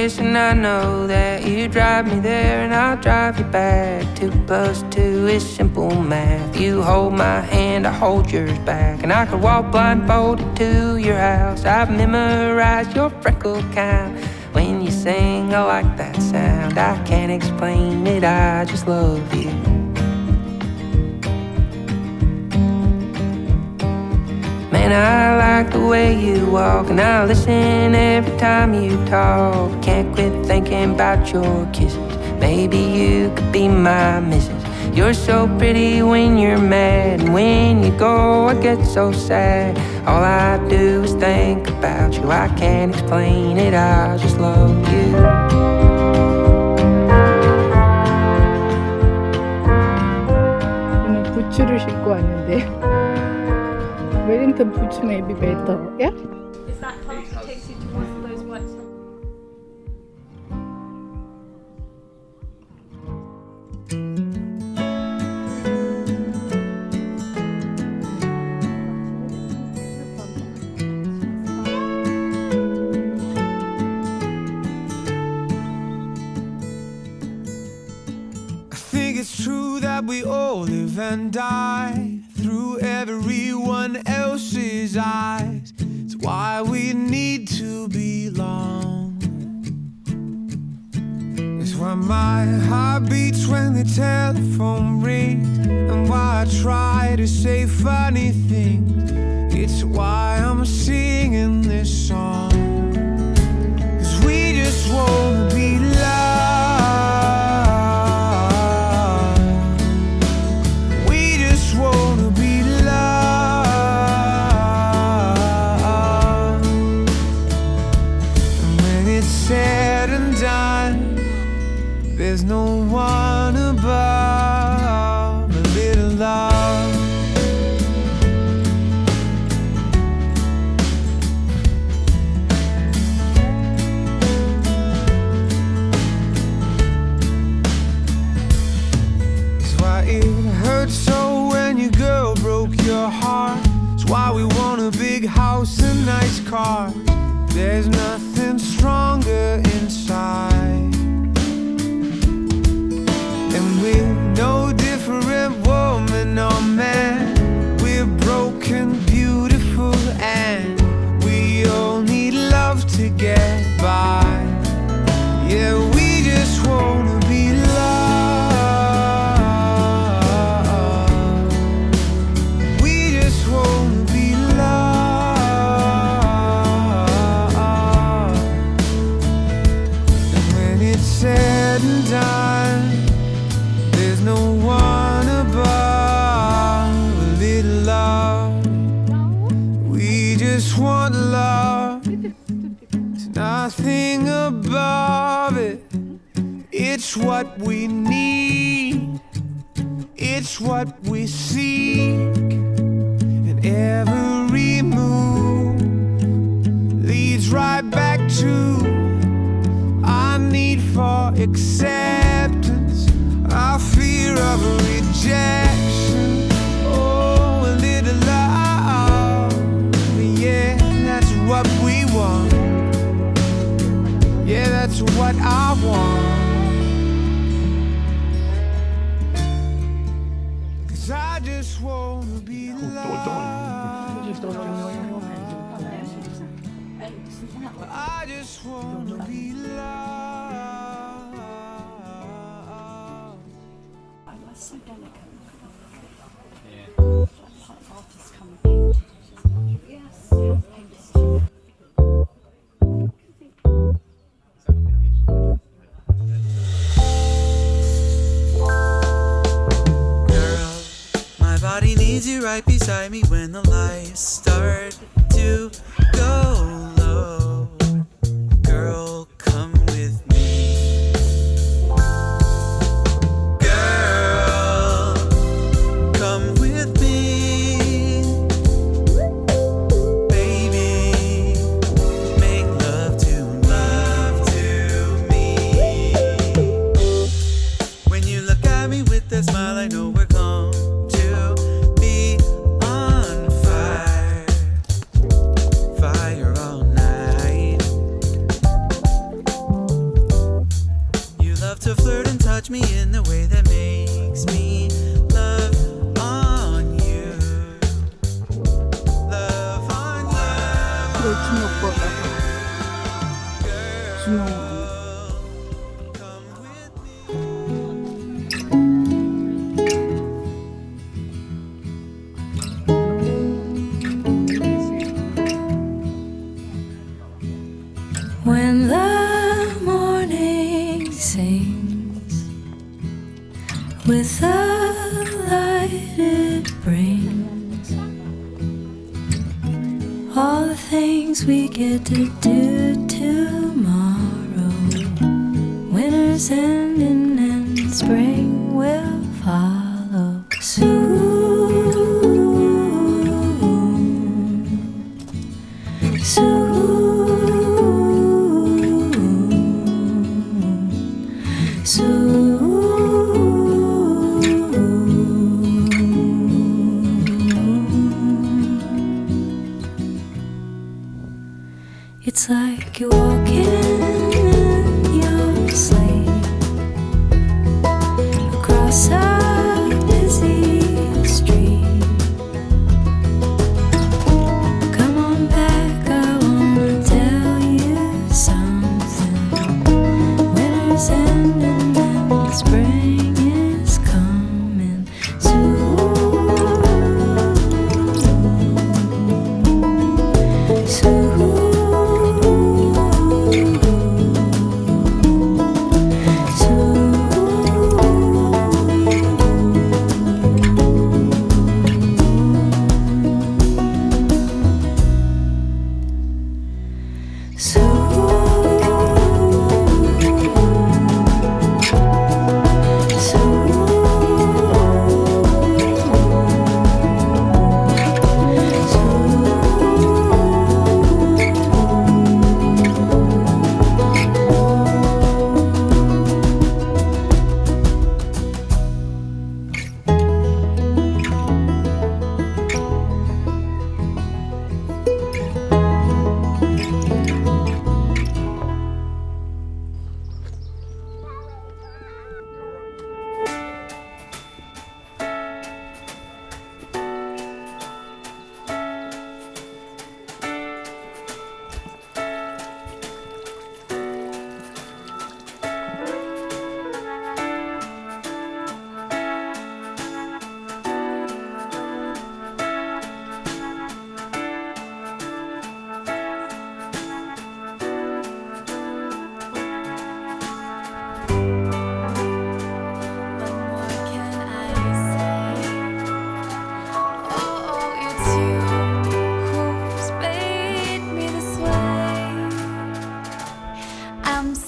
place, and I know that you drive me there and I'll drive you back. 2 + 2 is simple math. You hold my hand, I hold yours back, and I could walk blindfolded to your house. I've memorized your freckle count. When you sing, I like that sound. I can't explain it, I just love you. Man, I like the way you walk, and I listen every time you talk. Can't quit thinking about your kisses. Maybe you could be my missus. You're so pretty when you're mad, and when you go I get so sad. All I do is think about you. I can't explain it, I just love you. 저는 부츠를 신고 왔는데 웰링턴 부츠 maybe better. Yeah? Is that path that takes you towards those white stones? It's true that we all live and die through everyone else's eyes. It's why we need to belong. It's why my heart beats when the telephone rings, and why I try to say funny things. It's why I'm singing this song. 'Cause we just wanna be loved. There's no one above a little love. It's why it hurts so when your girl broke your heart. It's why we want a big house and nice car. There's nothing stronger inside. We're no different woman or man. We're broken, beautiful, and we all need love to get by. Yeah, we just wanna be loved. We just wanna be loved. And when it's said and done, there's no one above a little love. We just want love. There's nothing above it. It's what we need. It's what we seek. And every move leads right back to our need for acceptance, our fear of rejection. Oh, a little love. Yeah, that's what we want. Yeah, that's what I want. 'Cause I just wanna be loved. I just wanna be loved. So delicate. Yeah. Artists come and paint it. Yes. Hand painters too. Girl, my body needs you right beside me when the lights start to go low. Girl, come with me. That smile, I know we're going to be on fire. 주먹보다가 주먹 안에. When the morning sings with the light it brings, all the things we get to do tomorrow, winter's ending and spring will follow soon. It's like you're walking in your sleep across a busy street. Come on back, I wanna tell you something. Winter's ending and spring is coming soon.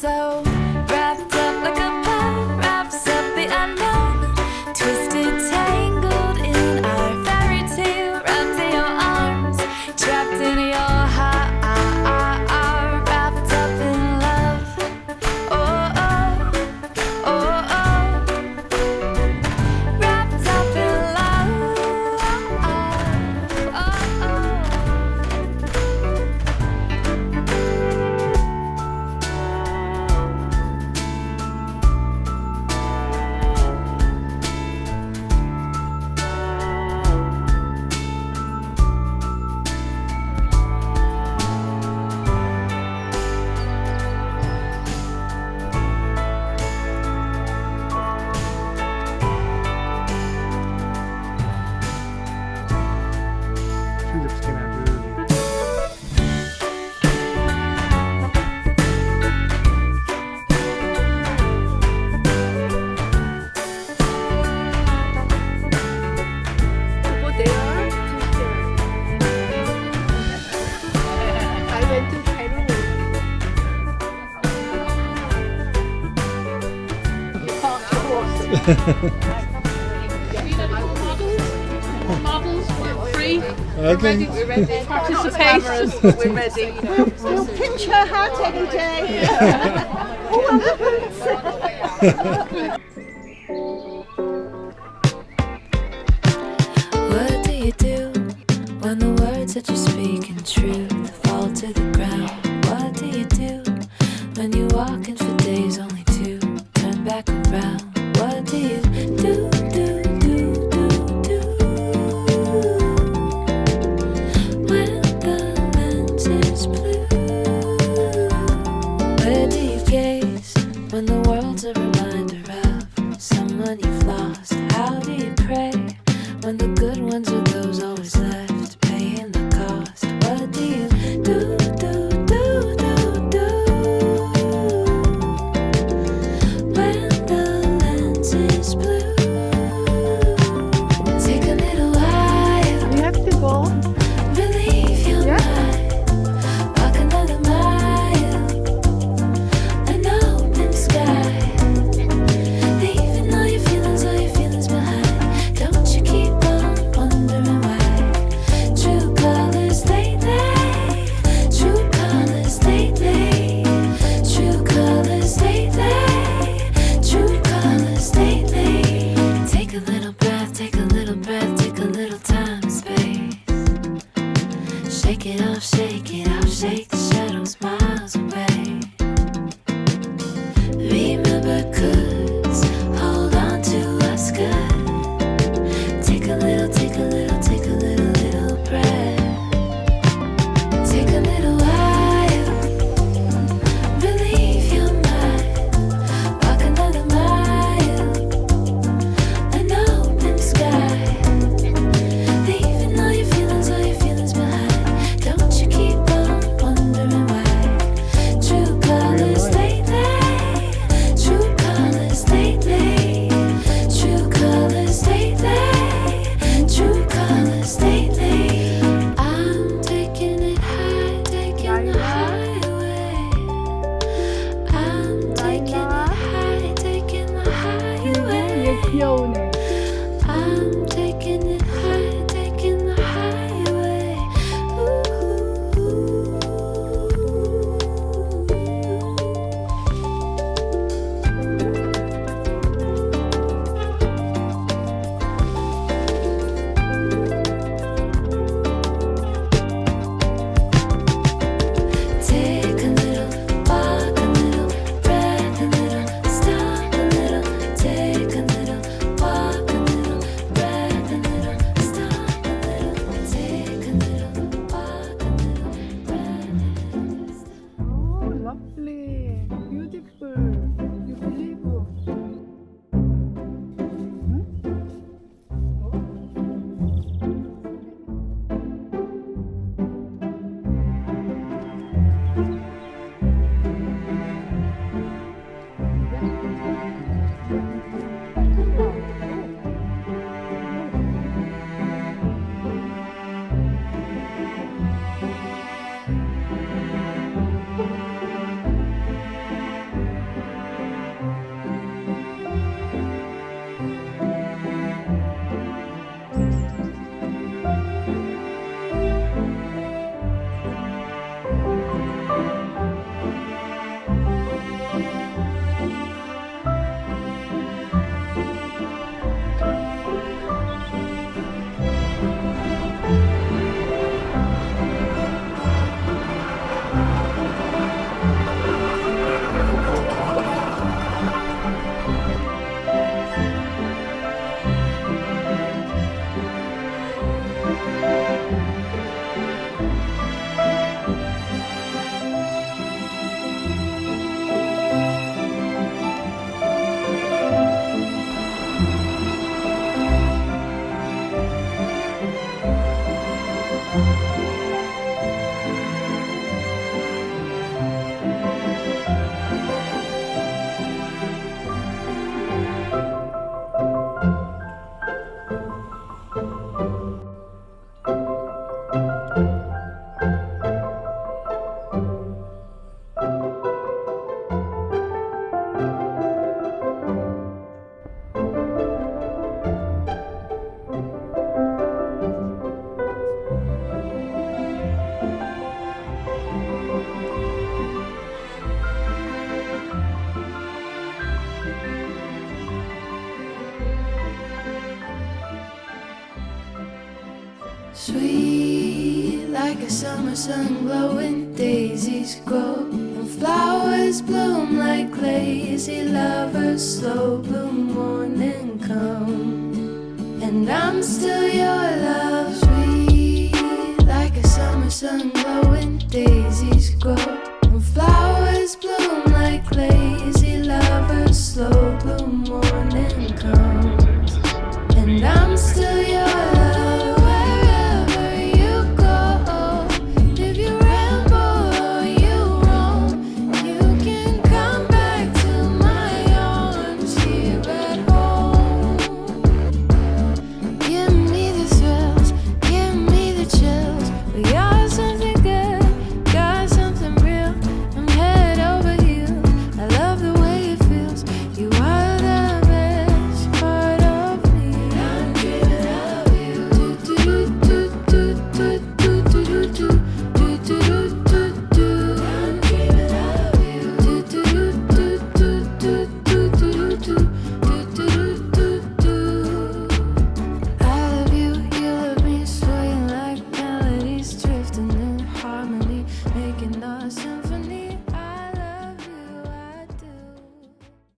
So wrapped up like a pie wraps up the unknown, twisted, tangled in our fairy tale, wrapped in your arms, trapped in your heart, wrapped up in love. Oh oh, oh oh, wrapped up in love. Oh oh. Tulips came out really. Over there, teacher. I went to Peru. Models free. Okay. Participate. We're ready. We'll pinch her hat any day. What do you do when the words that you're speaking true fall to the ground? What do you do when you're walking for days only to turn back around? What do you do, do, do, do, do when the lens is it off, shake it off, shake the shadows miles away. Remember, 'cause hold on to us good. Take a little, take a little, take a little, little breath. Take a little while, relieve your mind. Walk another mile, an open sky. Leaving all your feelings behind. Don't you keep on wondering why. True colors lately, true colors lately, true colors lately, true colors lately. I'm taking it high, taking the highway. I'm taking it high, taking the highway. 얘 귀여우네. I'm taking it high, taking the highway. Take a little walk, a little breath, a little stop, a little. Take a little walk, a little breath, a little stop, a little. Take a little walk, a little breath, a little stop. Oh, lovely, beautiful. You believe? Sweet like a summer sun glowing, daisies grow and flowers bloom like lazy lovers. Slow bloom morning come, and I'm still your love. Sweet like a summer sun glowing, daisies grow